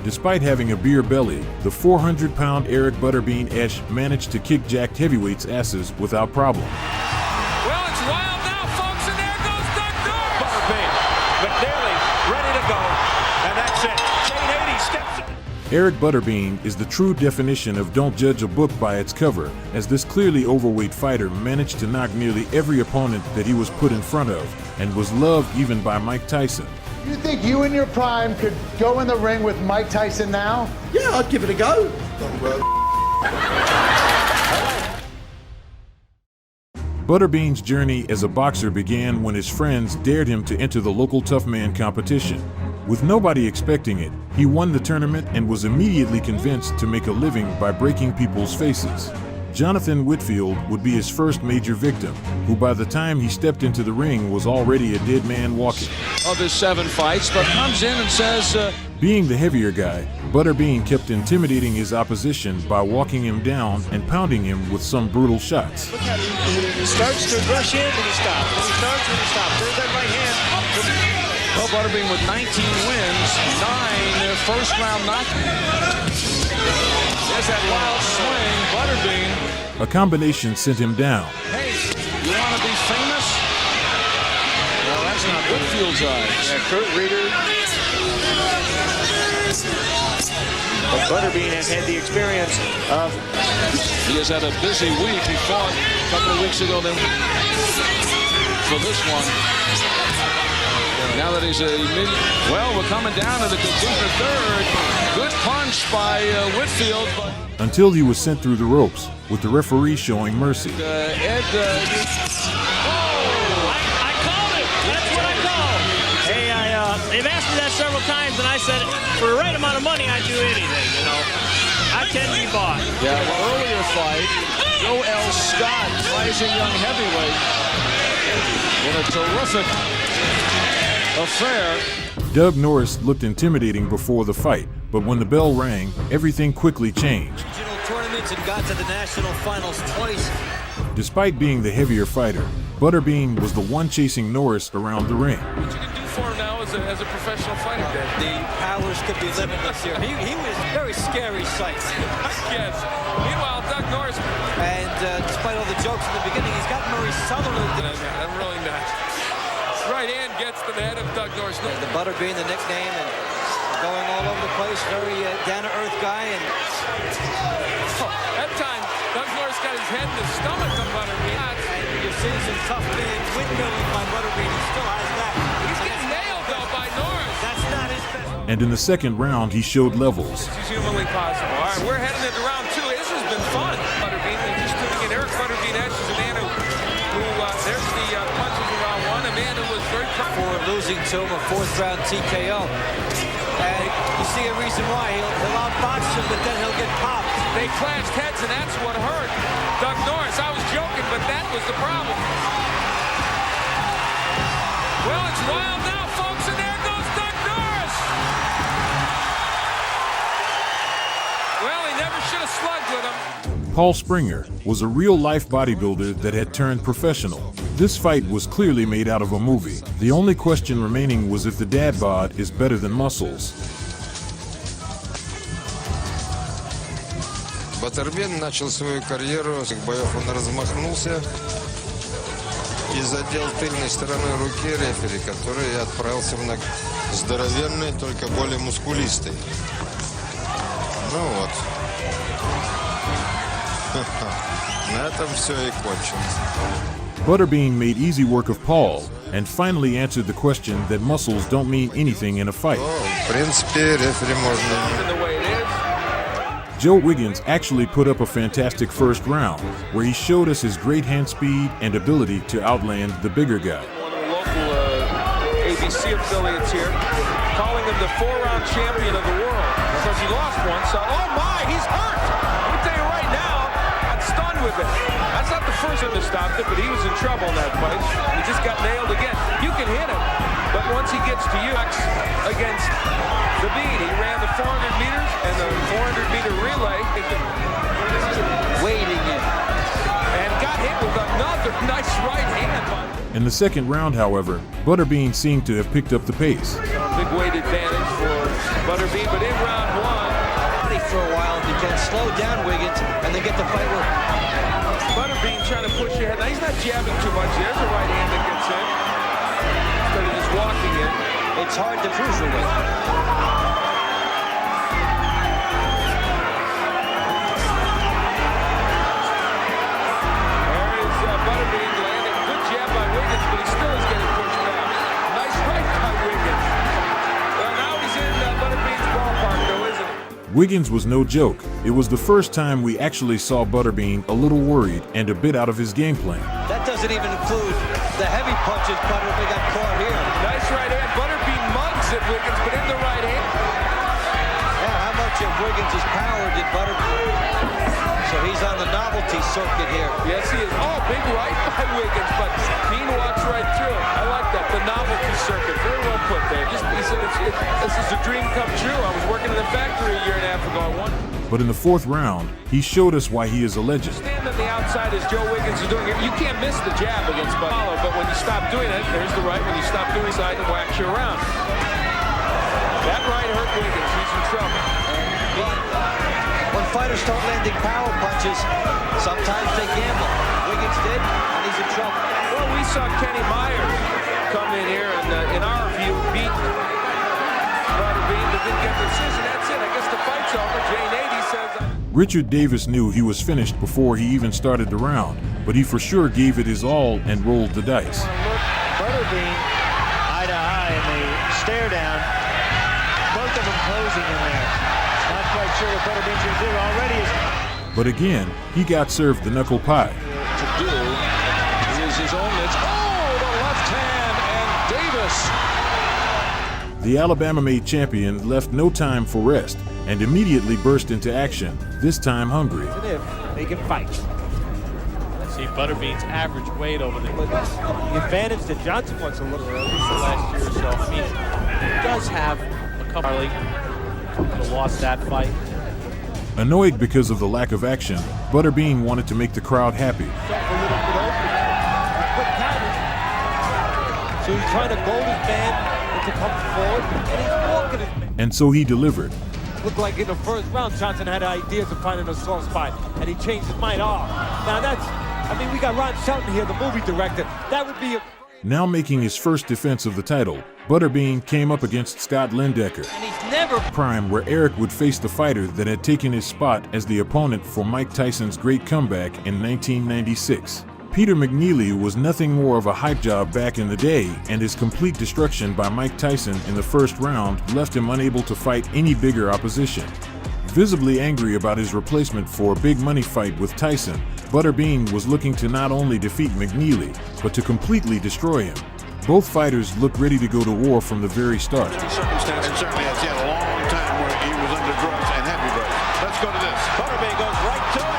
Despite having a beer belly, the 400-pound Eric Butterbean Esch managed to kick jacked heavyweights' asses without problem. Well, it's wild now, folks, and there goes Doug Norris. Butterbean, McNeely, ready to go, and that's it. Shane 80 steps in. Eric Butterbean is the true definition of don't judge a book by its cover, as this clearly overweight fighter managed to knock nearly every opponent that he was put in front of, and was loved even by Mike Tyson. You think you in your prime could go in the ring with Mike Tyson now? Yeah, I'd give it a go. Butterbean's journey as a boxer began when his friends dared him to enter the local tough man competition. With nobody expecting it, he won the tournament and was immediately convinced to make a living by breaking people's faces. Jonathan Whitfield would be his first major victim, who by the time he stepped into the ring was already a dead man walking. Of his 7 fights, but comes in and says... Being the heavier guy, Butterbean kept intimidating his opposition by walking him down and pounding him with some brutal shots. Look at him. He starts to rush in and he stops. And he starts and he stops. There's that right hand. Well, Butterbean with 19 wins, 9 first-round knockouts. There's that wild swing, Butterbean. A combination sent him down. Hey, you want to be famous? Well, that's not Whitfield's eyes. Yeah, Kurt Reeder. But Butterbean has had the experience of... He has had a busy week. He fought a couple of weeks ago then for this one. Now that he's well, we're coming down to the conclusion of third. Good punch by Whitfield. Until he was sent through the ropes, with the referee showing mercy. Ed, I called it. That's what I called. Hey, they've asked me that several times, and I said, for the right amount of money, I'd do anything, you know. I can be bought. Yeah, well, earlier fight, Joe L. Scott, rising young heavyweight, in a terrific affair. Doug Norris looked intimidating before the fight, but when the bell rang, everything quickly changed. Regional tournaments and got to the national finals twice. Despite being the heavier fighter, Butterbean was the one chasing Norris around the ring. What you can do for him now as a professional fighter, Dave. The powers could be limitless here. He was very scary sight. Yes. Meanwhile, Doug Norris. And despite all the jokes in the beginning, he's got Murray Sutherland. I'm really not. Right hand gets to the head of Doug Norris. The Butterbean, the nickname, and going all over the place. Very down-to-earth guy. And that time, Doug Norris got his head in the stomach of Butterbean. And you see some tough man windmilling by Butterbean. He still has that. He's getting nailed, though, by Norris. That's not his best. And in the second round, he showed levels. It's humanly possible. All right, we're heading into round 2. This has been fun. Butterbean, they're just tuning in. Eric Butterbean Esch is a man who there's the punches in round 1. A man who was very for losing to him a 4th-round TKO. And you see a reason why. He'll outbox him, but then he'll get popped. They clashed heads, and that's what hurt Doug Norris. I was joking, but that was the problem. Well, it's wild now, folks, and there goes Doug Norris. Well, he never should have slugged with him. Paul Springer was a real-life bodybuilder that had turned professional. This fight was clearly made out of a movie. The only question remaining was if the dad bod is better than muscles. Butterbean начал свою карьеру с боев, он размахнулся и задел тыльной стороной руки рефери, который отправился в ног здоровенный, только более мускулистый. Ну вот. На этом все и кончилось. Butterbean made easy work of Paul and finally answered the question that muscles don't mean anything in a fight. В принципе, рефери можно. Joe Wiggins actually put up a fantastic first round, where he showed us his great hand speed and ability to outland the bigger guy. One of the local ABC affiliates here, calling him the 4-round champion of the world because he lost one. So, oh my, he's hurt! Let me tell you right now, I'm stunned with it. That's not the first time to stop it, but he was in trouble in that fight. He just got nailed again. You can hit him, but once he gets to you against the beat, he ran the 400 meters and the 400-meter relay, Waiting in. and got hit with another nice right hand. In the second round, however, Butterbean seemed to have picked up the pace. Big weight advantage for Butterbean, but in round one. For a while, if he can slow down Wiggins and then get the fight with Butterbean trying to push ahead. Now he's not jabbing too much. There's a right hand that gets in. Instead of just walking in. It's hard to cruiser with. There is Butterbean landing. Good jab by Wiggins, but he still is getting pushed down. Nice right by Wiggins. Well, now he's in Butterbean's ballpark, though, isn't he? Wiggins was no joke. It was the first time we actually saw Butterbean a little worried and a bit out of his game plan. That doesn't even include the heavy punches Butterbean got caught here. Nice right hand. Butterbean mugs at Wiggins, but in the right hand. Yeah, how much of Wiggins' power did Butterbean? So he's on the novelty circuit here. Yes, he is. Oh, big right by Wiggins, but Bean walks right through it. I like that. The novelty circuit. Very well put there. He said this is a dream come true. I was working in the factory a year and a half ago. I won. But in the fourth round, he showed us why he is a legend. Stand on the outside as Joe Wiggins is doing it. You can't miss the jab against Butler, but when you stop doing it, there's the right. When you stop doing side and whacks you around. That right hurt Wiggins. He's in trouble. When fighters start landing power punches, sometimes they gamble. Wiggins did, and he's in trouble. Well, we saw Kenny Myers come in here and, in our view, beat Butterbean, but didn't get the decision. That's it. I guess the fight's over. Jane 80 says... Richard Davis knew he was finished before he even started the round, but he for sure gave it his all and rolled the dice. Butterbean eye to eye in the stare down. Both of them closing in there. Not quite sure what Butterbean's going to do. Already is... But again, he got served the knuckle pie. To do is his own mitts. Oh, the left hand, and Davis. The Alabama-made champion left no time for rest and immediately burst into action, this time hungry. If they can fight. See Butterbean's average weight over the The advantage that Johnson wants a little early for last year or so. I mean, he does have a couple that lost that fight. Annoyed because of the lack of action, Butterbean wanted to make the crowd happy. So he's trying to goad his man to come forward, and he's walking his man. And so he delivered. Looked like in the first round, Johnson had ideas of finding a soft spot, and he changed his mind. Now that's, I mean, we got Ron Shelton here, the movie director. That would be a... Now making his first defense of the title, Butterbean came up against Scott Lindecker. And he's never... Prime, where Eric would face the fighter that had taken his spot as the opponent for Mike Tyson's great comeback in 1996. Peter McNeely was nothing more of a hype job back in the day, and his complete destruction by Mike Tyson in the first round left him unable to fight any bigger opposition. Visibly angry about his replacement for a big money fight with Tyson, Butterbean was looking to not only defeat McNeely, but to completely destroy him. Both fighters looked ready to go to war from the very start. Circumstance, and certainly has had a long time where he was under drugs and heavy drugs. Let's go to this. Butterbean goes right to it.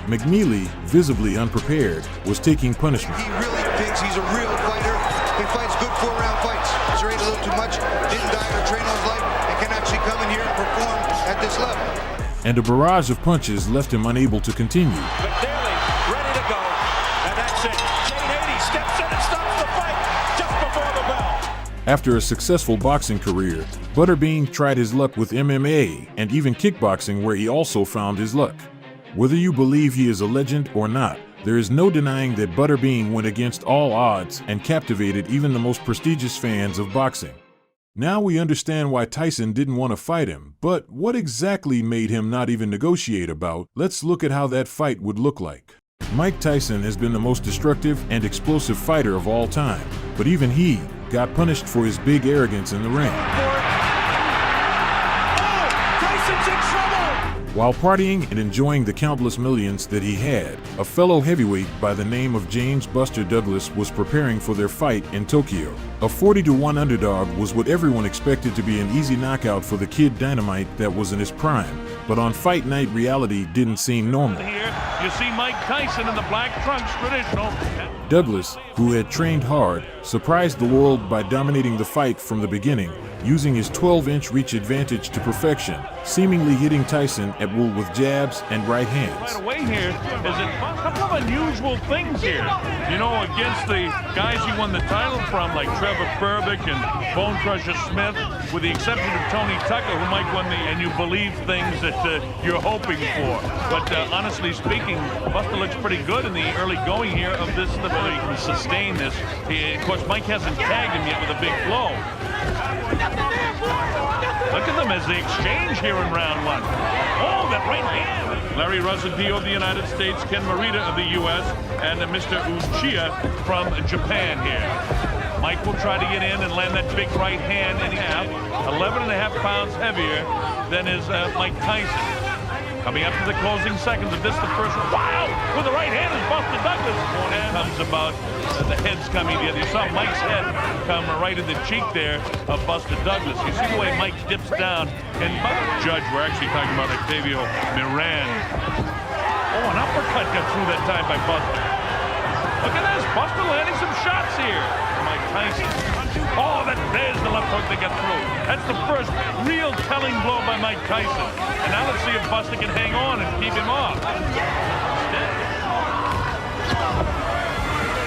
McNeely, visibly unprepared, was taking punishment. He really thinks he's a real fighter. He fights good 4-round fights. He's trained a little too much, didn't die or train all his life, and can actually come in here and perform at this level. And a barrage of punches left him unable to continue. McNeely ready to go, and that's it. Jane 80 steps in and stops the fight just before the bell. After a successful boxing career, Butterbean tried his luck with MMA and even kickboxing, where he also found his luck. Whether you believe he is a legend or not, there is no denying that Butterbean went against all odds and captivated even the most prestigious fans of boxing. Now we understand why Tyson didn't want to fight him, but what exactly made him not even negotiate about? Let's look at how that fight would look like. Mike Tyson has been the most destructive and explosive fighter of all time, but even he got punished for his big arrogance in the ring. Tyson's in trouble! While partying and enjoying the countless millions that he had, a fellow heavyweight by the name of James Buster Douglas was preparing for their fight in Tokyo. A 40-1 underdog was what everyone expected to be an easy knockout for the Kid Dynamite that was in his prime, but on fight night reality didn't seem normal. Here you see Mike Tyson in the black trunks traditional. Douglas, who had trained hard, surprised the world by dominating the fight from the beginning, using his 12-inch reach advantage to perfection, seemingly hitting Tyson at will with jabs and right hands. Right away here is a couple of unusual things here. You know, against the guys he won the title from, like Trevor Berbick and Bone Crusher Smith, with the exception of Tony Tucker, who might win and you believe things that you're hoping for. But honestly speaking, Buster looks pretty good in the early going here of this. The way he can sustain this. Of course, Mike hasn't tagged him yet with a big blow. Look at them as they exchange here in round one. Oh, that right hand. Larry Rosadio of the United States, Ken Morita of the U.S., and Mr. Uchiha from Japan here. Mike will try to get in and land that big right hand in half. 11.5 pounds heavier than is Mike Tyson. Coming up to the closing seconds of this, the first one. Wow! With the right hand is Buster Douglas. One hand comes about the heads coming together. You saw Mike's head come right in the cheek there of Buster Douglas. You see the way Mike dips down. And Judge, we're actually talking about Octavio Miran. Oh, an uppercut got through that time by Buster. Look at this. Buster landing some shots here. Mike Tyson. Oh, there's the left hook that got through. That's the first real telling blow by Mike Tyson. And now let's see if Buster can hang on and keep him off.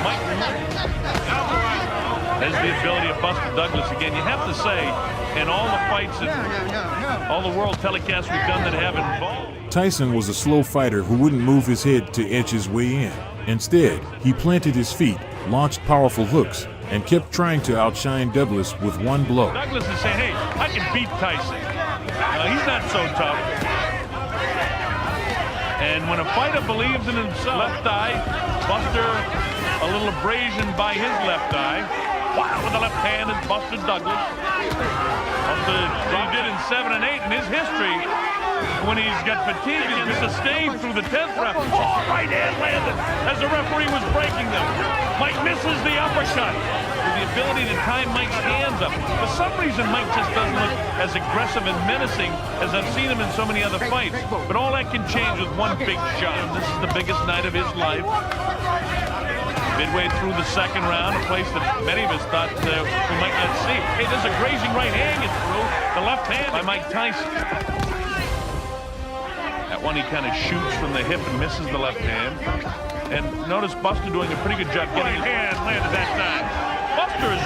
Mike. There's the ability of Buster Douglas again. You have to say, in all the fights and all the world telecasts we've done that have involved. Tyson was a slow fighter who wouldn't move his head to edge his way in. Instead, he planted his feet, launched powerful hooks, and kept trying to outshine Douglas with one blow. Douglas is saying, hey, I can beat Tyson. He's not so tough. And when a fighter believes in himself, left eye, Buster, a little abrasion by his left eye. Wow, with the left hand is Buster Douglas. Buster, he did in 7 and 8 in his history. When he's got fatigue, he can sustain through the 10th round. Oh, right hand landed as the referee was breaking them. Mike misses the uppercut. With the ability to tie Mike's hands up. For some reason, Mike just doesn't look as aggressive and menacing as I've seen him in so many other fights. But all that can change with one big shot. This is the biggest night of his life. Midway through the second round, a place that many of us thought we might not see. Hey, there's a grazing right hand gets through. The left hand by Mike Tyson. That one he kind of shoots from the hip and misses the left hand. And notice Buster doing a pretty good job getting his hand landed that time. Buster's,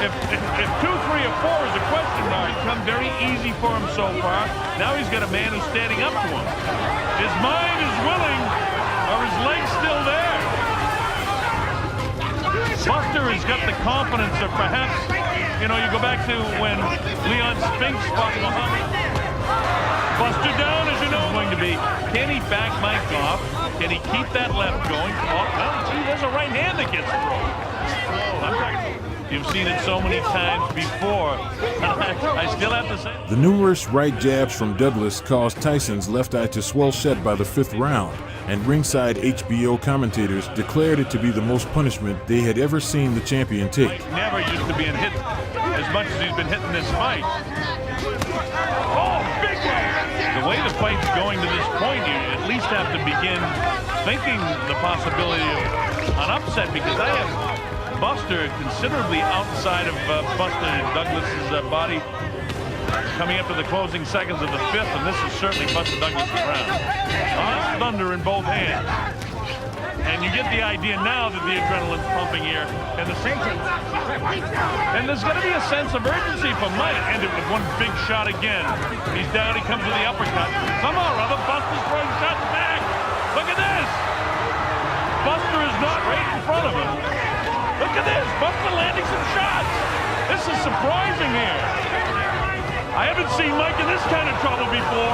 if 2, 3, or 4 is a question mark, it's come very easy for him so far. Now he's got a man who's standing up to him. His mind is willing, or his leg's still there. Buster has got the confidence of perhaps, you know, you go back to when Leon Spinks fought Muhammad. Buster down, as you know, going to be, can he back Mike off? Can he keep that left going? Oh, well, gee, there's a right hand that gets thrown. You've seen it so many times before. I still have to say. The numerous right jabs from Douglas caused Tyson's left eye to swell shut by the 5th round, and ringside HBO commentators declared it to be the most punishment they had ever seen the champion take. Mike never used to be hit as much as he's been hitting this fight. Oh, big one! The way the fight's going to this point, you at least have to begin thinking the possibility of an upset, because I have Buster considerably outside of Buster Douglas's body coming up to the closing seconds of the 5th, and this is certainly Buster Douglas's round. Thunder in both hands. And you get the idea now that the adrenaline's pumping here. And there's going to be a sense of urgency for Mike. End it with one big shot again. He's down, he comes with the uppercut. Somehow or other, Buster's throwing shots back. Look at this. Buster is not right in front of him. Look at this, Buster landing some shots. This is surprising here. I haven't seen Mike in this kind of trouble before.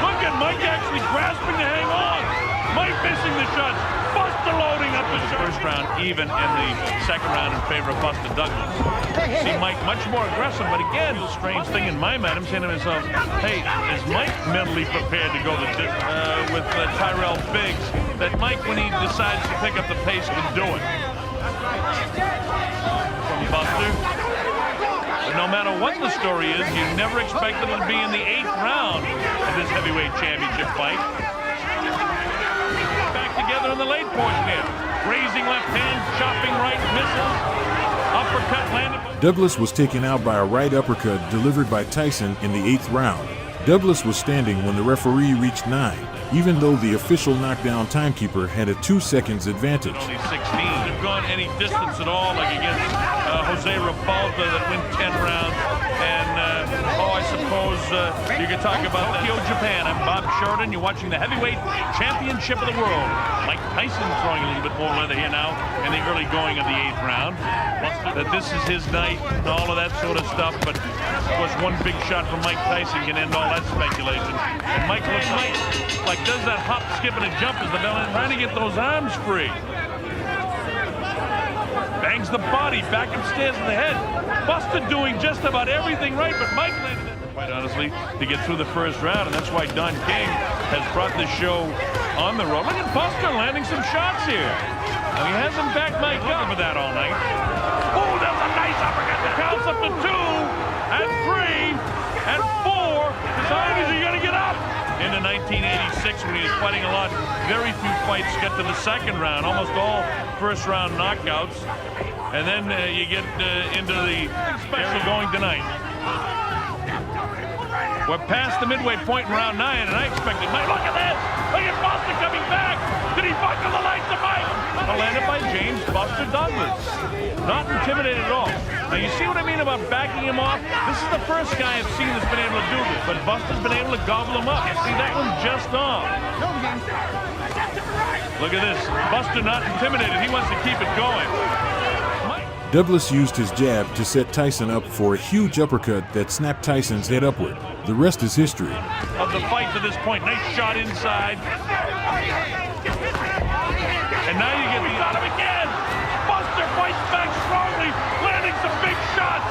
Look at Mike actually grasping to hang on. Mike missing the shots. Buster loading up the first round, even in the second round in favor of Buster Douglas. See Mike much more aggressive, but again, the strange thing in my mind, I'm saying to myself, hey, is Mike mentally prepared to go with Tyrell Biggs? That Mike, when he decides to pick up the pace, can do it. From Buster. But no matter what the story is, you never expected it to be in the 8th round of this heavyweight championship fight. Back together in the late portion here. Raising left hand, chopping right, misses. Douglas was taken out by a right uppercut delivered by Tyson in the 8th round. Douglas was standing when the referee reached 9, even though the official knockdown timekeeper had a 2 seconds advantage. Only 16. They've gone any distance at all, like against Jose Ribalta that went 10 rounds. And, I suppose you could talk about Tokyo, Japan. I'm Bob Sheridan. You're watching the heavyweight championship of the world. Mike Tyson throwing a little bit more leather here now in the early going of the 8th round. That this is his night and all of that sort of stuff. But, of course, one big shot from Mike Tyson can end all that speculation. And Mike looks like does that hop, skip, and a jump as the villain trying to get those arms free. Bangs the body back upstairs in the head. Buster doing just about everything right, but Mike landed it. Quite honestly, to get through the first round, and that's why Don King has brought this show on the road. Look at Buster landing some shots here. Now, he hasn't backed Mike up for that all night. Oh, that's a nice uppercut. The count's up to 2, and 3, and 4. As high as he gonna get up. Into 1986, when he was fighting a lot, very few fights get to the 2nd round, almost all first-round knockouts. And then you get into the special going tonight. We're past the midway point in round 9, and I expected Mike. Look at this! Look at Buster coming back! Did he buckle the lights of Mike? Landed by James Buster Douglas. Not intimidated at all. Now, you see what I mean about backing him off? This is the first guy I've seen that's been able to do this, but Buster's been able to gobble him up. See, that one just off. Look at this. Buster not intimidated. He wants to keep it going. Douglas used his jab to set Tyson up for a huge uppercut that snapped Tyson's head upward. The rest is history. Of the fight to this point. Nice shot inside. And now you get the shot him again. Buster fights back strongly, landing some big shots.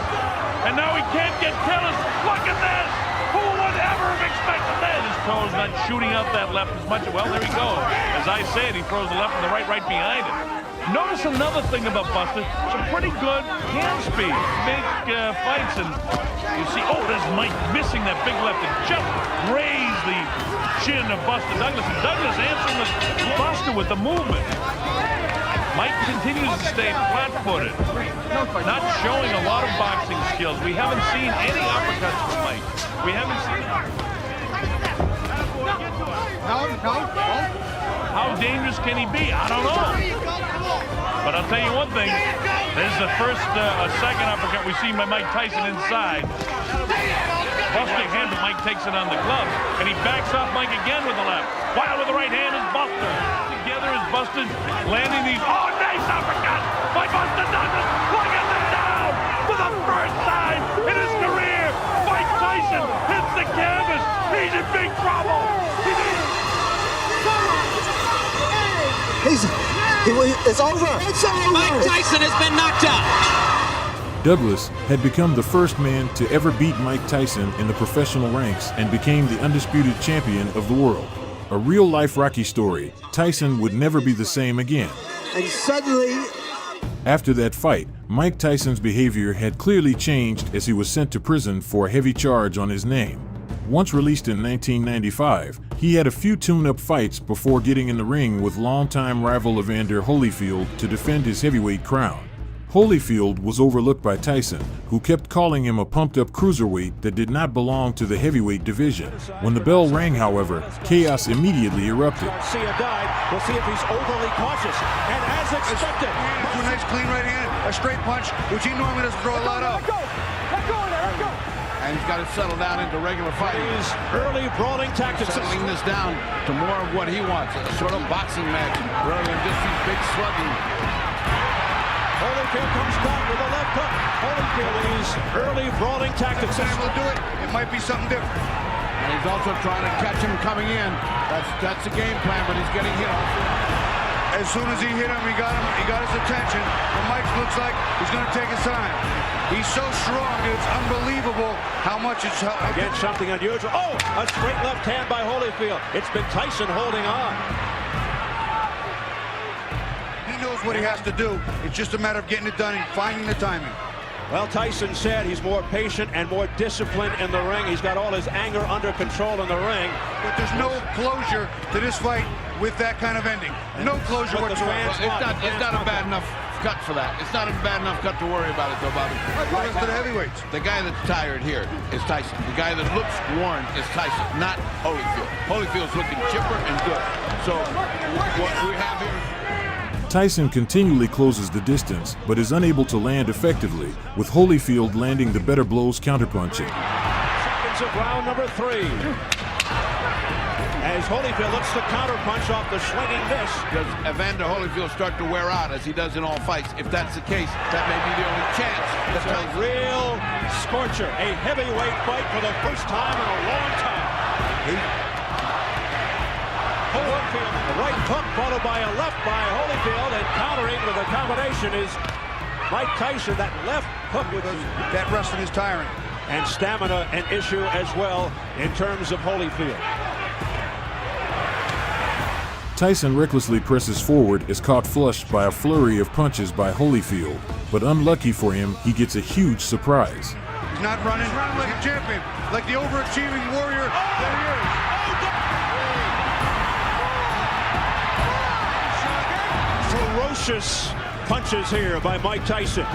And now he can't get killers. Look at this. Who would ever have expected that? His toes not shooting out that left as much. Well, there he goes. As I said, he throws the left and the right behind him. Notice another thing about Buster, some pretty good hand speed. Big fights, and you see, there's Mike missing that big left and just grazed the chin of Buster Douglas. And Douglas answering with Buster with the movement. Mike continues to stay flat-footed, not showing a lot of boxing skills. We haven't seen any uppercuts from Mike. We haven't seen it. How dangerous can he be? I don't know. But I'll tell you one thing. This is the first, second uppercut we've seen by Mike Tyson inside. Busting hand, but Mike takes it on the glove. And he backs off Mike again with the left. Wild with the right hand is Buster. Together is Buster landing these. Oh, nice uppercut by Buster Douglas. Look at the down for the first time in his career. Mike Tyson hits the canvas. He's in big trouble. It's over. It's over. Mike Tyson has been knocked out. Douglas had become the first man to ever beat Mike Tyson in the professional ranks and became the undisputed champion of the world. A real-life Rocky story. Tyson would never be the same again. And suddenly... After that fight, Mike Tyson's behavior had clearly changed as he was sent to prison for a heavy charge on his name. Once released in 1995, he had a few tune-up fights before getting in the ring with longtime rival Evander Holyfield to defend his heavyweight crown. Holyfield was overlooked by Tyson, who kept calling him a pumped-up cruiserweight that did not belong to the heavyweight division. When the bell rang, however, chaos immediately erupted. Garcia died. We'll see if he's overly cautious. And as expected, a nice clean right hand, a straight punch, which he normally doesn't throw a lot of. Let go. And he's got to settle down into regular fighting. His early brawling tactics. Settling this down to more of what he wants, a sort of boxing match, rather than just these big slugging. Holyfield comes back with a left hook. Holyfield with his early brawling tactics. Will do it. It might be something different. And he's also trying to catch him coming in. That's the game plan, but he's getting hit. As soon as he hit him, he got his attention. And Mike looks like he's going to take his time. He's so strong, it's unbelievable how much it's... Again, something unusual. Oh, a straight left hand by Holyfield. It's been Tyson holding on. He knows what he has to do. It's just a matter of getting it done and finding the timing. Well, Tyson said he's more patient and more disciplined in the ring. He's got all his anger under control in the ring. But there's no closure to this fight with that kind of ending. No closure whatsoever. It's not a bad enough cut for that. It's not a bad enough cut to worry about it, though, Bobby. The rest of the heavyweights. The guy that's tired here is Tyson. The guy that looks worn is Tyson, not Holyfield. Holyfield's looking chipper and good. So what we have here... Tyson continually closes the distance, but is unable to land effectively, with Holyfield landing the better blows counterpunching. Seconds of round number 3. As Holyfield looks to counterpunch off the swinging miss. Does Evander Holyfield start to wear out as he does in all fights? If that's the case, that may be the only chance. It's a real scorcher. A heavyweight fight for the first time in a long time. Holyfield, a right hook followed by a left by Holyfield, and countering with a combination is Mike Tyson. That left hook with that wrestling is tiring. And stamina an issue as well in terms of Holyfield. Tyson recklessly presses forward, is caught flush by a flurry of punches by Holyfield, but unlucky for him, he gets a huge surprise. He's not running. He's running like a champion, like the overachieving warrior. There he is. Ferocious punches here by Mike Tyson.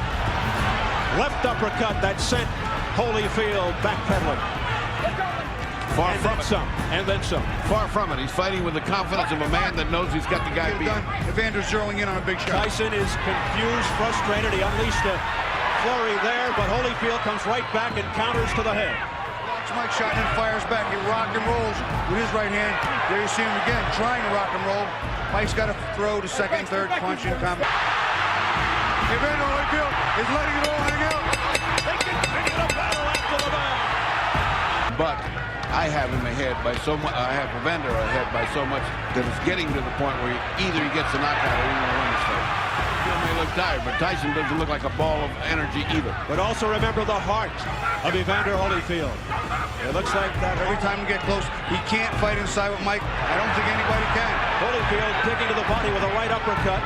Left uppercut that sent Holyfield backpedaling. Far from it. And then some. Far from it. He's fighting with the confidence of a man that knows he's got the guy beat. Evander's zeroing in on a big shot. Tyson is confused, frustrated. He unleashed a flurry there, but Holyfield comes right back and counters to the head. Mike shot and fires back. He rock and rolls with his right hand. There you see him again trying to rock and roll. Mike's got to throw to second, third punch in combat. Evander Holyfield is letting it all hang out. They continue to battle after the bell. But I have him ahead by so much. I have Evander ahead by so much that it's getting to the point where either he gets a knockout or he's going to win this fight. He may look tired, but Tyson doesn't look like a ball of energy either. But also remember the heart of Evander Holyfield. It looks like that every time we get close, he can't fight inside with Mike. I don't think anybody can. Holyfield digging to the body with a right uppercut.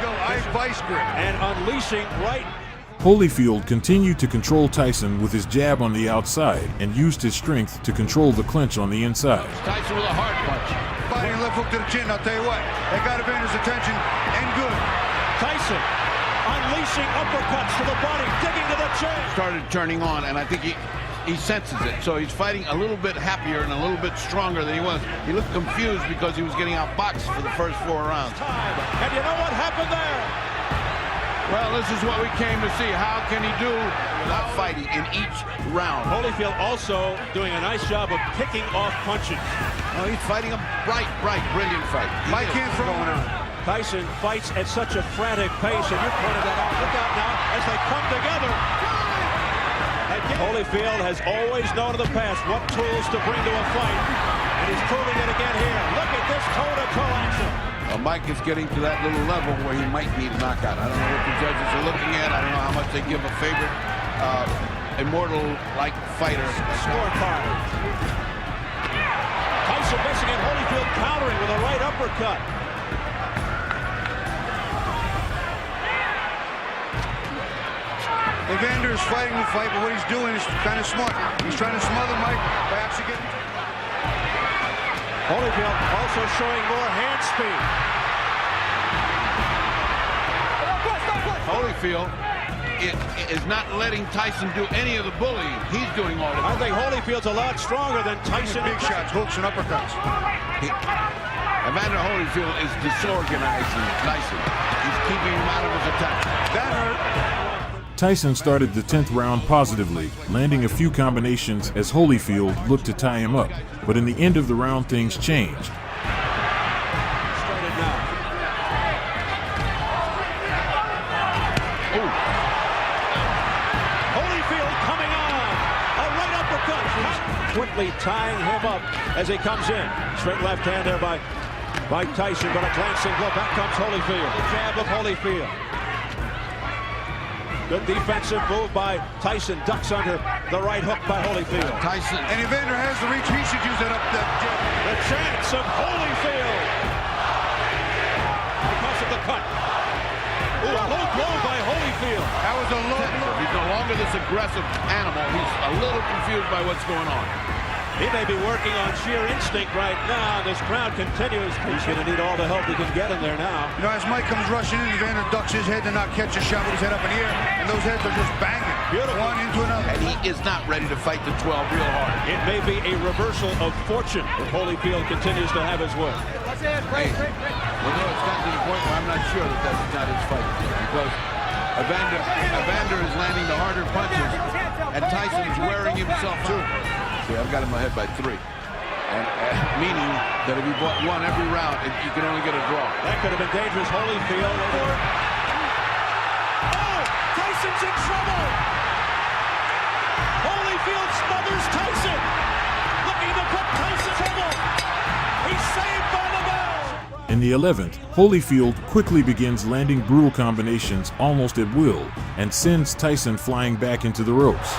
Go, vice grip. And unleashing right. Holyfield continued to control Tyson with his jab on the outside and used his strength to control the clinch on the inside. Tyson with a hard punch. Fighting left hook to the chin, I'll tell you what. That got Evander's attention, and good. Tyson unleashing uppercuts to the body, digging to the chin. Started turning on, and I think he senses it. So he's fighting a little bit happier and a little bit stronger than he was. He looked confused because he was getting outboxed for the first 4 rounds. And you know what happened there? Well, this is what we came to see. How can he do without fighting in each round? Holyfield also doing a nice job of picking off punches. Oh, he's fighting a bright, brilliant fight. Mike can't throw one out. Tyson fights at such a frantic pace, and you pointed that out. Look out now as they come together. Holyfield has always known in the past what tools to bring to a fight, and he's proving it again here. Look at this toe-to-toe action. Well, Mike is getting to that little level where he might need a knockout. I don't know what the judges are looking at. I don't know how much they give a favorite immortal-like fighter scorecard. Tyson missing and Holyfield countering with a right uppercut. Evander is fighting the fight, but what he's doing is kind of smart. He's trying to smother Mike by actually getting... Holyfield also showing more hand speed. Holyfield is not letting Tyson do any of the bullying. He's doing all of it. I think Holyfield's a lot stronger than Tyson. Big shots, hooks, and uppercuts. Evander Holyfield is disorganizing Tyson. He's keeping him out of his attack. That hurt. Tyson started the 10th round positively, landing a few combinations as Holyfield looked to tie him up, but in the end of the round things changed. Started now. Ooh. Holyfield coming on. A right uppercut. Quickly tying him up as he comes in. Straight left hand there by Tyson, but a glancing blow. Back comes Holyfield. The jab of Holyfield. Good defensive move by Tyson. Ducks under the right hook by Holyfield. Tyson. And Evander has the reach. He should use that up there. The chance of Holyfield. Because of the cut. Ooh, a low blow by Holyfield. That was a low blow. He's no longer this aggressive animal. He's a little confused by what's going on. He may be working on sheer instinct right now. This crowd continues. He's going to need all the help he can get in there now. You know, as Mike comes rushing in, Evander ducks his head to not catch a shot with his head up in the air, and those heads are just banging. Beautiful. One into another. And he is not ready to fight the 12 real hard. It may be a reversal of fortune if Holyfield continues to have his way. Hey, well, no, it's gotten to the point where I'm not sure that that's not his fight. Because Evander is landing the harder punches, and Tyson is wearing himself too. See, I've got him ahead by 3. And meaning that if he won every round, you can only get a draw. That could have been dangerous. Holyfield over. Oh, Tyson's in trouble. Holyfield smothers Tyson. Looking to put Tyson in trouble. He's saved by the bell. In the 11th, Holyfield quickly begins landing brutal combinations almost at will and sends Tyson flying back into the ropes.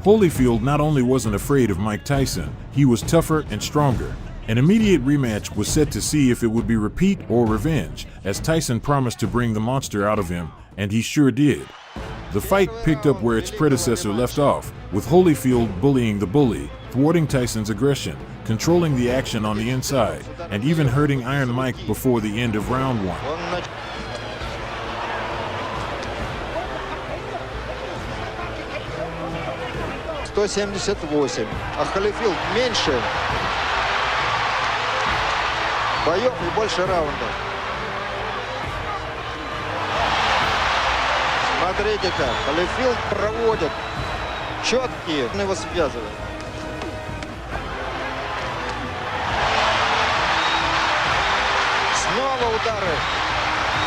Holyfield not only wasn't afraid of Mike Tyson, he was tougher and stronger. An immediate rematch was set to see if it would be repeat or revenge, as Tyson promised to bring the monster out of him, and he sure did. The fight picked up where its predecessor left off, with Holyfield bullying the bully, thwarting Tyson's aggression, controlling the action on the inside, and even hurting Iron Mike before the end of round 1. 178, а Holyfield меньше боев и больше раундов. Смотрите-ка, Holyfield проводит четкие, он его связывает. Снова удары.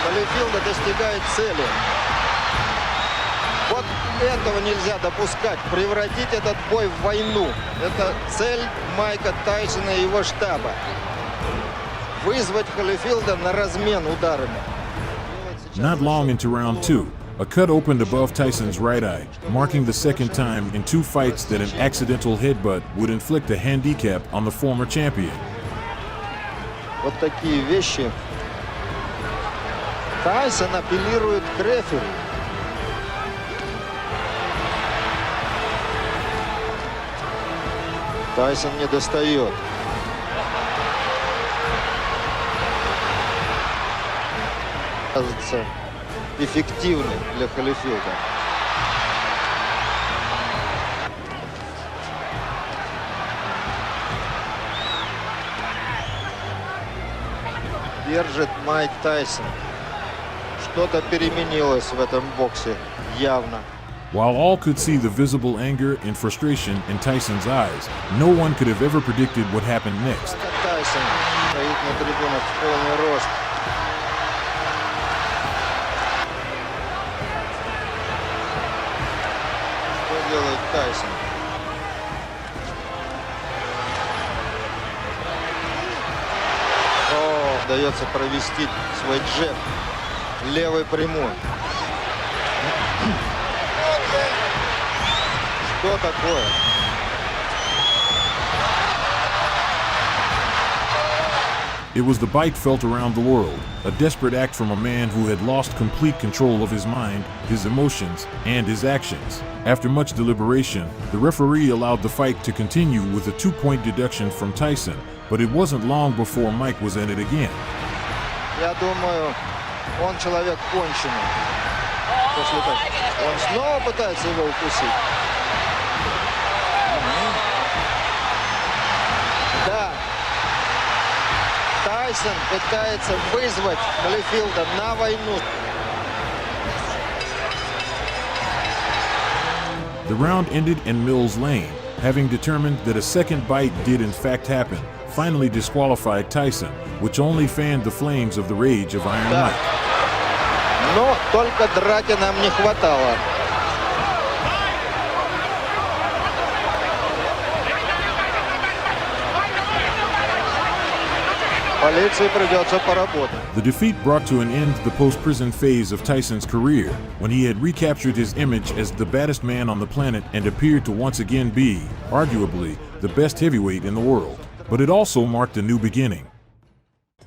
Holyfield достигает цели. Вот этого нельзя допускать, превратить этот бой в войну. Это цель Майка Тайсона и его штаба. Вызвать Holyfielда на размен ударами. Not long into round 2, a cut opened above Tyson's right eye, marking the second time in 2 fights that an accidental headbutt would inflict a handicap on the former champion. Вот такие вещи. Тайсон апеллирует к рефери. Тайсон не достает. Кажется, эффективный для Holyfielda. Держит Майк Тайсон. Что-то переменилось в этом боксе, явно. While all could see the visible anger and frustration in Tyson's eyes, no one could have ever predicted what happened next. Тайсон стоит на трибунах в полный рост. Что делает Тайсон? О, удается провести свой джеб. Левый прямой. Что такое? It was the bite felt around the world, a desperate act from a man who had lost complete control of his mind, his emotions, and his actions. After much deliberation, the referee allowed the fight to continue with a 2-point deduction from Tyson, but it wasn't long before Mike was in it again. Я думаю, он человек конченый. Он снова пытается его укусить. Да. Тайсон пытается вызвать Holyfielda на войну. The round ended in Mills' lane, having determined that a second bite did in fact happen, finally disqualified Tyson, which only fanned the flames of the rage of Iron Mike. Но только драки нам не хватало. Полиции придется поработать. The defeat brought to an end the post-prison phase of Tyson's career, when he had recaptured his image as the baddest man on the planet and appeared to once again be, arguably, the best heavyweight in the world. But it also marked a new beginning.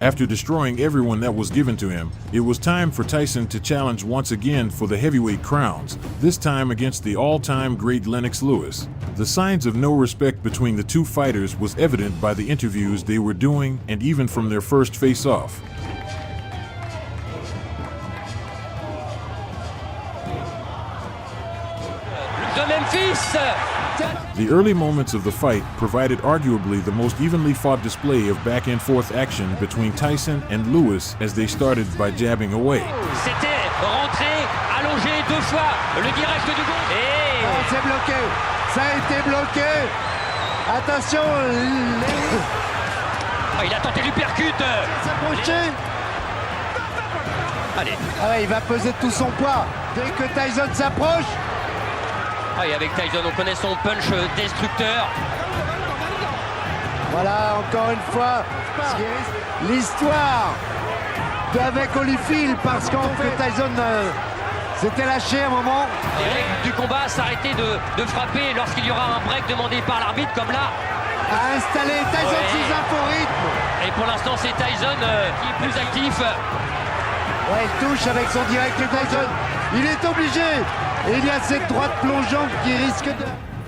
After destroying everyone that was given to him, it was time for Tyson to challenge once again for the heavyweight crowns, this time against the all-time great Lennox Lewis. The signs of no respect between the two fighters was evident by the interviews they were doing and even from their first face-off. The early moments of the fight provided arguably the most evenly fought display of back-and-forth action between Tyson and Lewis as they started by jabbing away. C'était rentré, allongé 2 fois, le direct du gauche. Et... Oh, c'est bloqué, ça a été bloqué. Attention, oh, il a tenté l'uppercut. S'approcher. Allez. Ah ouais, il va peser tout son poids. Dès que Tyson s'approche. Ah, et avec Tyson, on connaît son punch destructeur. Voilà, encore une fois, l'histoire avec Holyfield, parce qu'en fait Tyson s'était lâché à un moment. Les règles du combat, s'arrêter de frapper lorsqu'il y aura un break demandé par l'arbitre, comme là. A installé Tyson sous un faux rythme. Et pour l'instant, c'est Tyson qui est plus actif. Ouais, il touche avec son direct Tyson. Il est obligé. Et il y a cette droite plongeante qui risque de...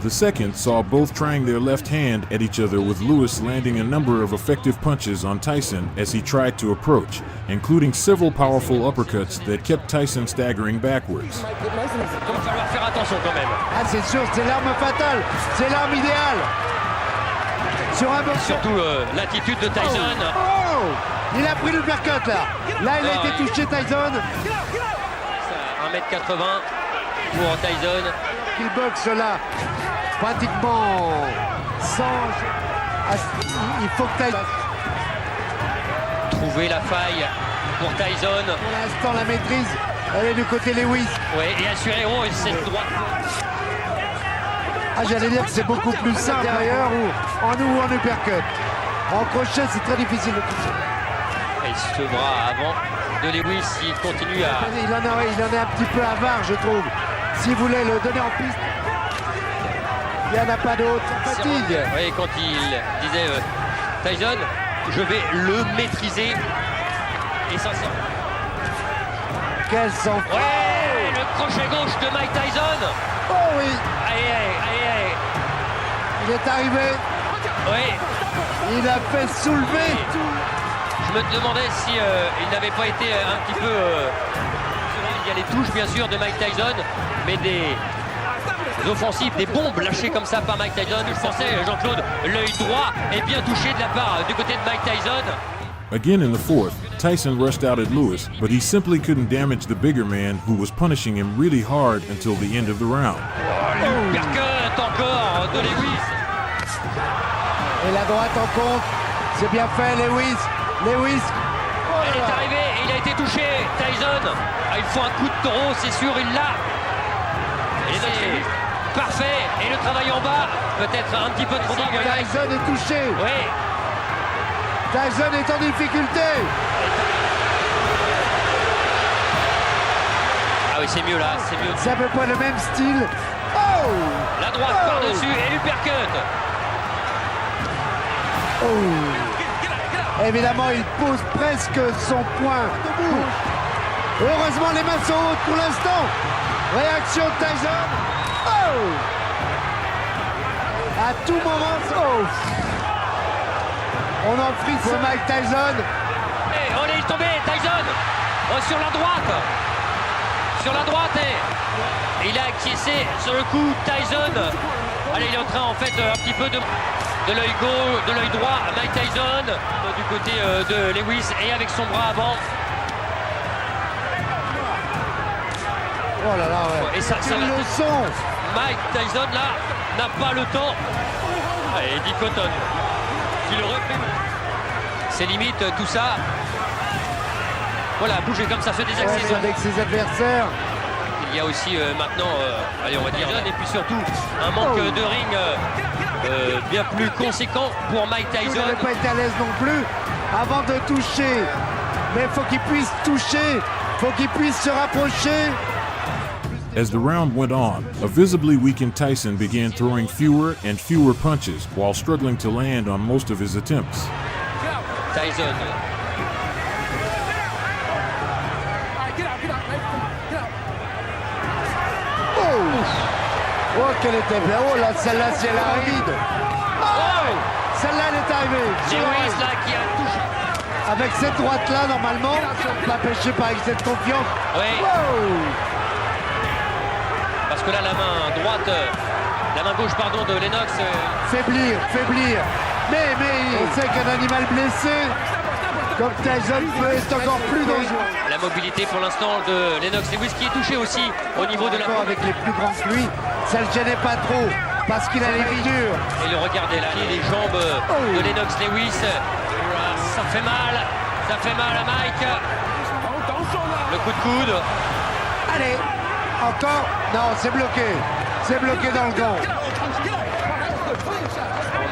The second saw both trying their left hand at each other, with Lewis landing a number of effective punches on Tyson as he tried to approach, including several powerful uppercuts that kept Tyson staggering backwards. Il va falloir faire attention quand même. Ah, c'est sûr, c'est l'arme fatale, c'est l'arme idéale. Surtout l'attitude de Tyson. Oh, il a pris le uppercut là. Là, il a été touché, Tyson. 1m80 pour Tyson. Il boxe là, pratiquement sans... Il faut que Tyson... Trouver la faille pour Tyson. Pour l'instant, la maîtrise, elle est du côté Lewis. Oui, et assurer cette droite. Ah, j'allais dire que c'est beaucoup plus simple derrière ou en uppercut. En crochet, c'est très difficile de toucher. Et ce bras avant de Lewis, il continue à... Il en est un petit peu avare, je trouve. S'il voulait le donner en piste, il n'y en a pas d'autre. Ça fatigue. Oui, quand il disait Tyson, je vais le maîtriser. Et ça sort. Quel sang. Ouais, le crochet gauche de Mike Tyson. Oh oui. Aïe. Il est arrivé. Oui. Il a fait soulever. Je me demandais si il n'avait pas été un petit peu... il y a les touches bien sûr de Mike Tyson, mais des offensives, des bombes lâchées comme ça par Mike Tyson. Je pensais, Jean-Claude, l'œil droit est bien touché de la part du côté de Mike Tyson. Again in the fourth, Tyson rushed out at Lewis, but he simply couldn't damage the bigger man who was punishing him really hard until the end of the round. Uppercut encore de Lewis. Et la droite en compte, c'est bien fait Lewis. Elle est arrivée, il a été touché, Tyson. Ah, il faut un coup de taureau, c'est sûr, il l'a. Et c'est parfait. Et le travail en bas, peut-être un petit peu trop d'orgueil. Tyson est touché. Oui. Tyson est en difficulté. Ah oui, c'est mieux là, c'est mieux. C'est à peu près le même style. Oh! La droite par-dessus et l'uppercut. Oh! Évidemment, il pose presque son poing debout. Heureusement, les mains sont hautes pour l'instant. Réaction de Tyson. Oh! À tout moment, oh! On en frise pour Mike Tyson. Et on est tombé, Tyson. Sur la droite. Sur la droite. Et il a acquiescé sur le coup, Tyson. Allez, il est en train en fait un petit peu de l'œil gauche, de l'œil droit à Mike Tyson, du côté de Lewis et avec son bras avant. Oh là là, ouais. Et ça le son. Mike Tyson là n'a pas le temps. Allez, Eddie Cotton. Il le refait. C'est limite tout ça. Voilà, bouger comme ça fait des accès. Ouais, avec ses adversaires. Il y a aussi maintenant, allez, on va dire, et puis surtout un manque de ring bien plus conséquent pour Mike Tyson. Il n'avait pas été à l'aise non plus avant de toucher. Mais il faut qu'il puisse toucher, il faut qu'il puisse se rapprocher. As the round went on, a visibly weakened Tyson began throwing fewer and fewer punches while struggling to land on most of his attempts. Tyson Oh, qu'elle était belle. Oh là, celle-là, c'est la rapide. Oh, celle-là, elle est arrivée. Lewis là qui a touché. Avec cette droite-là, normalement, pas pêché par excès de confiance. Oui. Wow. Parce que là, la main droite, la main gauche, pardon, de Lennox. Faiblir. Mais on sait qu'un animal blessé, comme Tyson, peut être encore plus dangereux. La mobilité pour l'instant de Lennox Lewis qui est touché aussi au niveau de la... Avec les plus grands que lui, ça le gênait pas trop, parce qu'il a les figures. Et le regardez là, les jambes de Lennox Lewis. Ça fait mal à Mike. Le coup de coude. Allez, encore. Non, c'est bloqué dans le gant.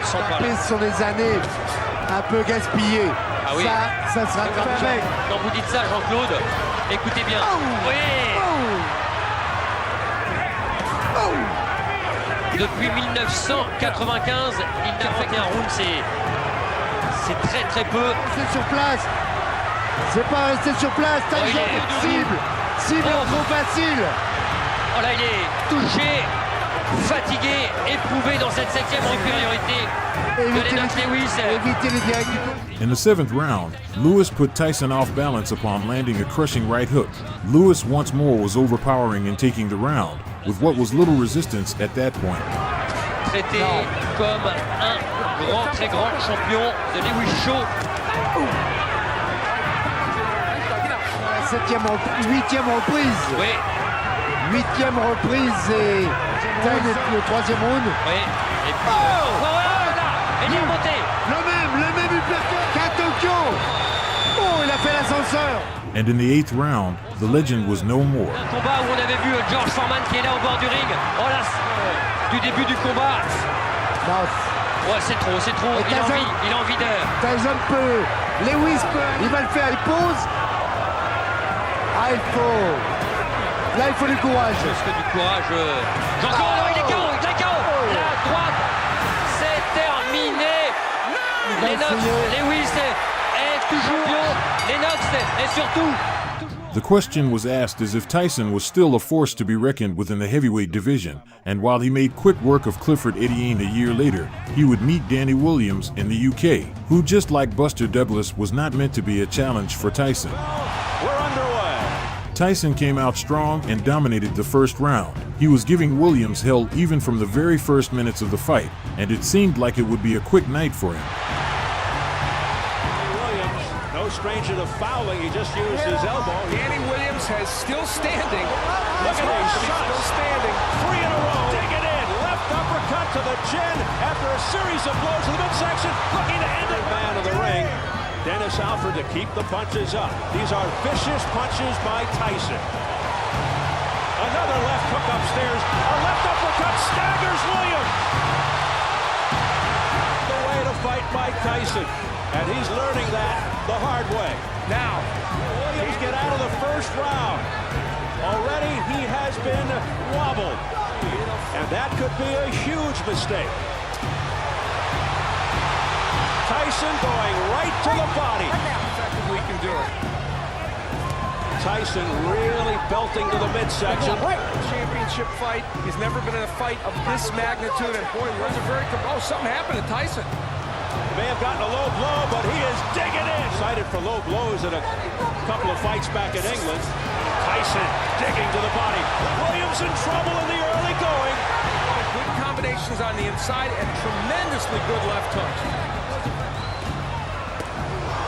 Ce sont des années un peu gaspillées. Ah oui. Ça sera fait. Quand vous dites ça, Jean-Claude, écoutez bien. Oui. Depuis 1995, il n'a fait qu'un round, c'est très peu. C'est sur place. C'est pas resté sur place. Tyson, cible trop facile. Oh là, il est touché, fatigué, éprouvé dans cette 7e supériorité de Lennox Lewis. In the 7th round, Lewis put Tyson off balance upon landing a crushing right hook. Lewis once more was overpowering in taking the round, with what was little resistance at that point. Traité comme un très grand champion de Lewis Show. 8e reprise. Oui. 8e reprise et le 3e round. Oui. Et puis. Il est remonté. Le même uppercut qu'à Tokyo. Oh, il a fait l'ascenseur. And in the 8th round, the legend was no more. Un combat où on avait vu George Foreman qui est là au bord du ring. Oh là, du début du combat. Non. Ouais, c'est trop. Il a envie d'air. Tyson peut. Lewis peut. Il va le faire, il pose. Ah, là, il faut du courage. Juste du courage. Jean-Claude, il est KO. La droite, c'est terminé. Lennox Lewis est toujours champion. Lennox est surtout. The question was asked as if Tyson was still a force to be reckoned with in the heavyweight division, and while he made quick work of Clifford Etienne a year later, he would meet Danny Williams in the UK, who, just like Buster Douglas, was not meant to be a challenge for Tyson. We're underway. Tyson came out strong and dominated the first round. He was giving Williams hell even from the very first minutes of the fight, and it seemed like it would be a quick night for him. Williams, no stranger to fouling, he just used his elbow. Danny Williams has still standing. Look at these shots. Still standing. 3 in a row. Dig it in. Left uppercut to the chin after a series of blows to the midsection. Looking to end it. Man of the ring. Dennis Alford to keep the punches up. These are vicious punches by Tyson. Another left hook upstairs. A left uppercut staggers Williams. The way to fight Mike Tyson. And he's learning that the hard way. Now, Williams get out of the first round. Already he has been wobbled. And that could be a huge mistake. Tyson going right to the body. We can do it. Tyson really belting to the midsection. Championship fight. He's never been in a fight of this magnitude. And boy, was a very... Oh, something happened to Tyson. May have gotten a low blow, but he is digging in. Cited for low blows in a couple of fights back in England. Tyson digging to the body. Williams in trouble in the early going. Good combinations on the inside and tremendously good left hooks.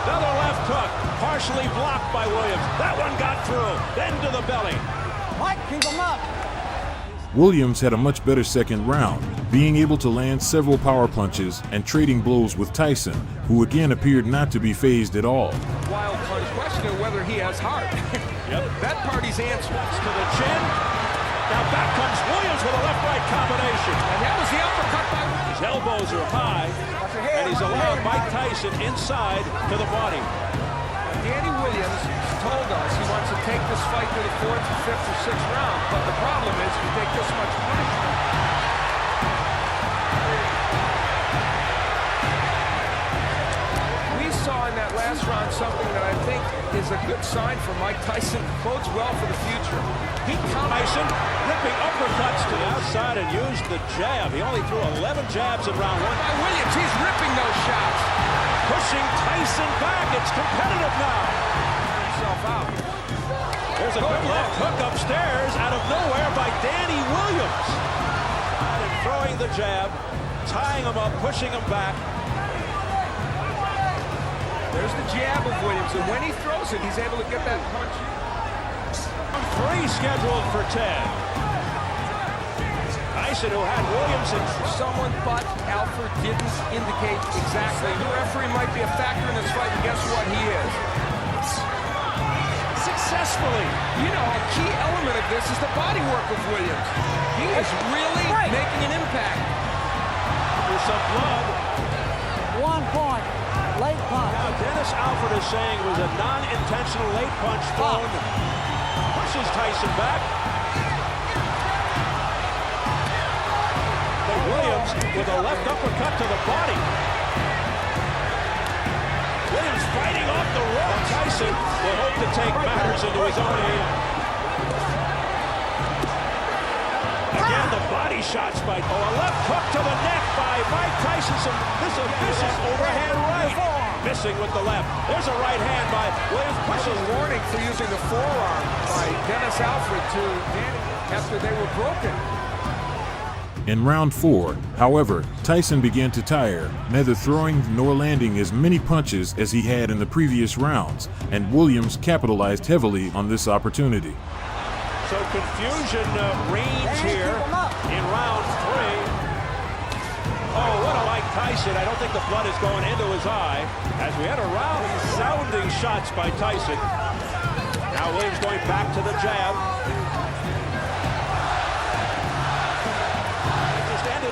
Another left hook, partially blocked by Williams. That one got through, then to the belly. Mike, can come up. Williams had a much better second round, being able to land several power punches and trading blows with Tyson, who again appeared not to be phased at all. Wild punch. Question of whether he has heart. Yep. That party's answer. To the chin. Now back comes Williams with a left-right combination. And that was the uppercut by Williams. His elbows are high, and he's allowed Mike Tyson inside to the body. Danny Williams told us he wants to take this fight to the 4th, 5th, or 6th round, but the problem is you take this much punishment. We saw in that last round something that I think is a good sign for Mike Tyson. Bodes well for the future. He Tyson ripping uppercuts to the outside and used the jab. He only threw 11 jabs in round one. By Williams, he's ripping those shots. Pushing Tyson back. It's competitive now. Himself out. There's a good left hook upstairs out of nowhere by Danny Williams. And throwing the jab, tying him up, pushing him back. There's the jab of Williams, and when he throws it, he's able to get that punch. 3 scheduled for 10. Tyson, who had Williams in someone, but Alfred didn't indicate exactly. The referee might be a factor in this fight, and guess what? He is. Successfully. You know, a key element of this is the body work of Williams. He is really making an impact. There's some blood. 1 point. Late punch. Now, Dennis Alfred is saying it was a non-intentional late punch thrown. Pushes Tyson back. But Williams with a left uppercut to the body. Williams fighting off the rope. Tyson will hope to take matters into his own hand. Again, the body shots by a left hook to the neck by Mike Tyson. This is a vicious overhand right. Missing with the left. There's a right hand by Williams. Pushes warning for using the forearm by Dennis Alfred to Danny after they were broken. In round 4, however, Tyson began to tire, neither throwing nor landing as many punches as he had in the previous rounds, and Williams capitalized heavily on this opportunity. So confusion reigns here in round 3. Oh, what a Mike Tyson. I don't think the blood is going into his eye as we had a round sounding shots by Tyson. Now Williams going back to the jab.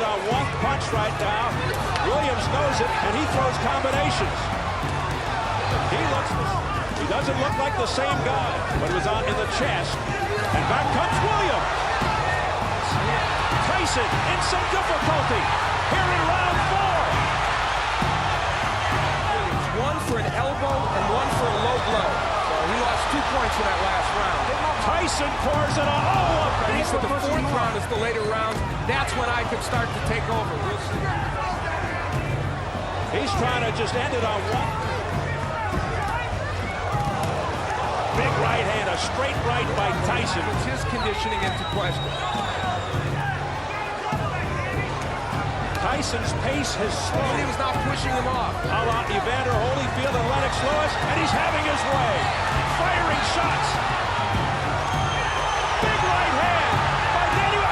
On one punch right now. Williams knows it, and he throws combinations. He doesn't look like the same guy, but it was on in the chest. And back comes Williams. Tyson in some difficulty here in round 4. One for an elbow and one for a low blow. So he lost 2 points in that last round. Tyson pours it on. And he said the 4th round is the later round. That's when I could start to take over. We'll see. He's trying to just end it on one. Big right hand, a straight right by Tyson. Puts his conditioning into question. Tyson's pace has slowed. He was not pushing him off. A la Evander Holyfield and Lennox Lewis, and he's having his way. Firing shots. Big right hand by Daniel.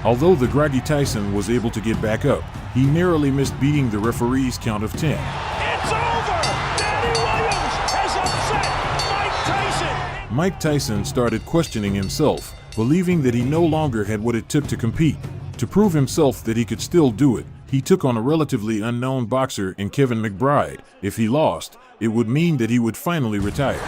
Although the groggy Tyson was able to get back up, he narrowly missed beating the referee's count of 10. It's over! Danny Williams has upset Mike Tyson! Mike Tyson started questioning himself, believing that he no longer had what it took to compete. To prove himself that he could still do it, he took on a relatively unknown boxer in Kevin McBride. If he lost, it would mean that he would finally retire.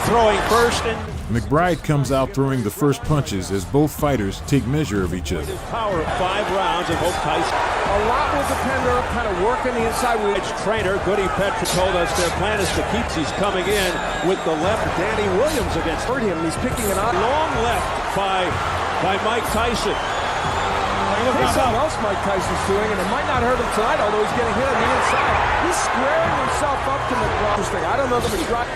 Throwing first and McBride comes out throwing the first punches as both fighters take measure of each other. Power of 5 rounds and hope Tyson. A lot will depend on kind of working the inside. Trainer Goody Petra told us their plan is to keep. He's coming in with the left. Danny Williams against hurt him. He's picking it up. Long left by Mike Tyson. There's something else Mike Tyson's doing, and it might not hurt him tonight, although he's getting hit on the inside. He's squaring himself up to McBride. I don't know that McBride.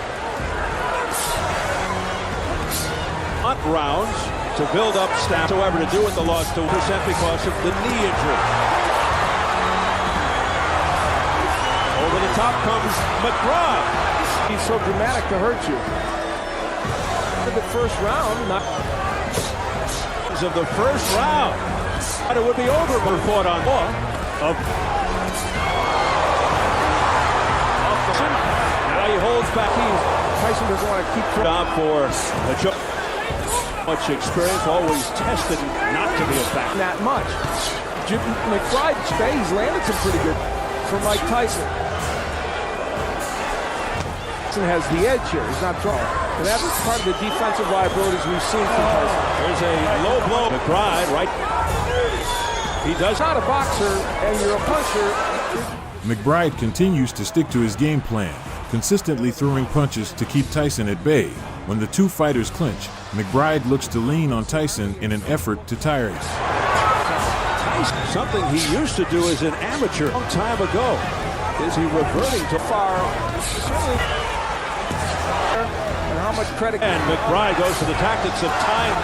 Rounds to build up stamina, however, to do with the loss 2% because of the knee injury. Over the top comes McBride. He's so dramatic to hurt you. In the first round, not of the first round. But it would be over for fought on more of now he holds back. Tyson doesn't want to keep job for a joke. Much experience, always tested not to be a factor. That much. McBride's he's landed some pretty good for Mike Tyson. Tyson has the edge here. He's not throwing. And that's part of the defensive liabilities we've seen from Tyson. There's a low blow. McBride, right? He does not a boxer, and you're a puncher. McBride continues to stick to his game plan, consistently throwing punches to keep Tyson at bay. When the two fighters clinch, McBride looks to lean on Tyson in an effort to tire him. Something he used to do as an amateur a long time ago. Is he reverting to far? And how much credit? And McBride goes to the tactics of time.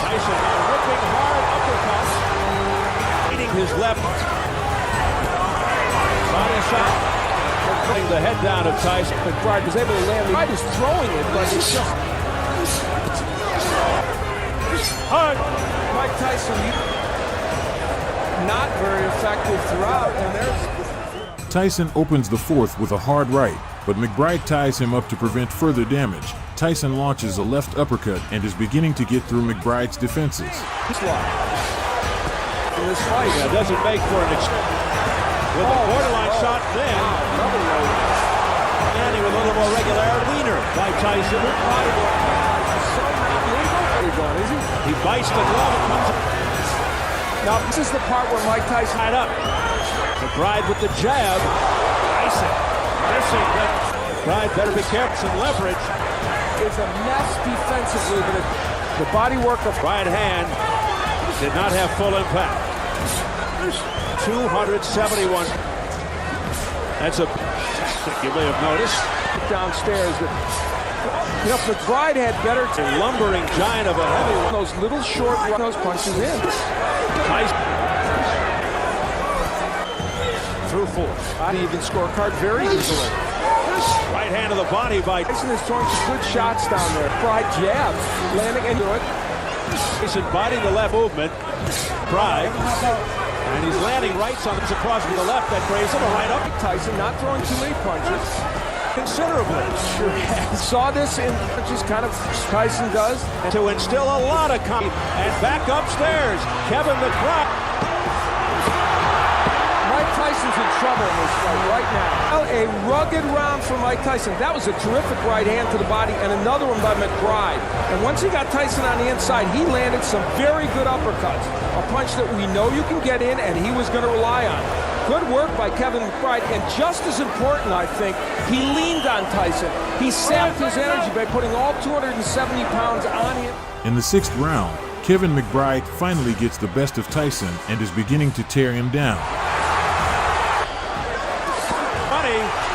Tyson whipping hard uppercuts, beating his left. Body shot, putting the head down of Tyson. McBride was able to land. McBride is throwing it, but it's just hard. Mike Tyson, not very effective throughout, and there's. Tyson opens the fourth with a hard right, but McBride ties him up to prevent further damage. Tyson launches a left uppercut and is beginning to get through McBride's defenses. In this fight, that doesn't make for an with a borderline shot then. Landing with a little more regularity. Leaner by Tyson. He bites the glove and comes. Now this is the part where Mike Tyson tied up. McBride with the jab. Tyson missing. McBride better be careful. Some leverage. Is a mess defensively, but the body work of right hand did not have full impact. 271. That's a tactic you may have noticed. Downstairs. You know, McBride had better. A lumbering giant of a heavy one. Those little short those punches in. Tyson. Through four. Even scorecard very easily. Right hand of the body by Tyson is throwing some good shots down there. McBride jab, landing into it. Tyson biting the left movement. McBride. And he's landing rights on it across with the left that brace him right up. Tyson not throwing too many punches. Considerably. Sure. Saw this in just kind of Tyson does. To instill a lot of confidence. And back upstairs. Kevin McBride. Mike Tyson's in trouble in this fight right now. A rugged round for Mike Tyson. That was a terrific right hand to the body and another one by McBride. And once he got Tyson on the inside, he landed some very good uppercuts. A punch that we know you can get in and he was going to rely on. Good work by Kevin McBride, and just as important, I think, he leaned on Tyson. He sapped his energy by putting all 270 pounds on him. In the sixth round, Kevin McBride finally gets the best of Tyson and is beginning to tear him down.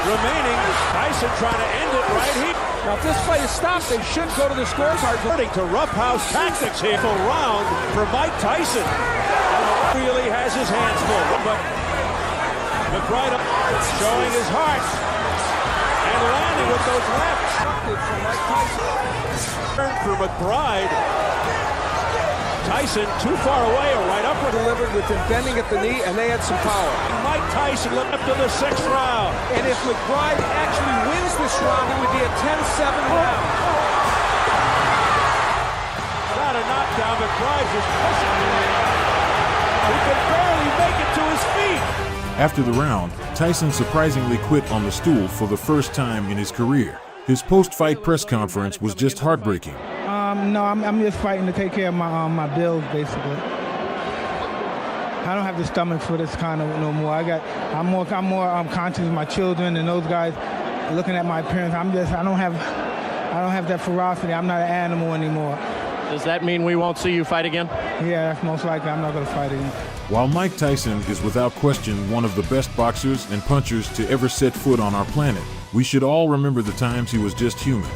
Remaining, Tyson trying to end it right here. Now, if this fight is stopped, they should go to the scorecard. Turning to roughhouse tactics here. A round for Mike Tyson. Really has his hands full, but McBride showing his heart and landing with those lefts. Turn for McBride. Tyson too far away, a right upper delivered with him bending at the knee, and they had some power. Mike Tyson left to the sixth round. And if McBride actually wins this round, it would be a 10-7 round. Not a knockdown, McBride just pushing. He can barely make it to his feet. After the round, Tyson surprisingly quit on the stool for the first time in his career. His post-fight press conference was just heartbreaking. No, I'm just fighting to take care of my bills, basically. I don't have the stomach for this kind of no more. I'm more conscious of my children and those guys looking at my appearance. I don't have that ferocity. I'm not an animal anymore. Does that mean we won't see you fight again? Yeah, that's most likely. I'm not going to fight again. While Mike Tyson is without question one of the best boxers and punchers to ever set foot on our planet, we should all remember the times he was just human.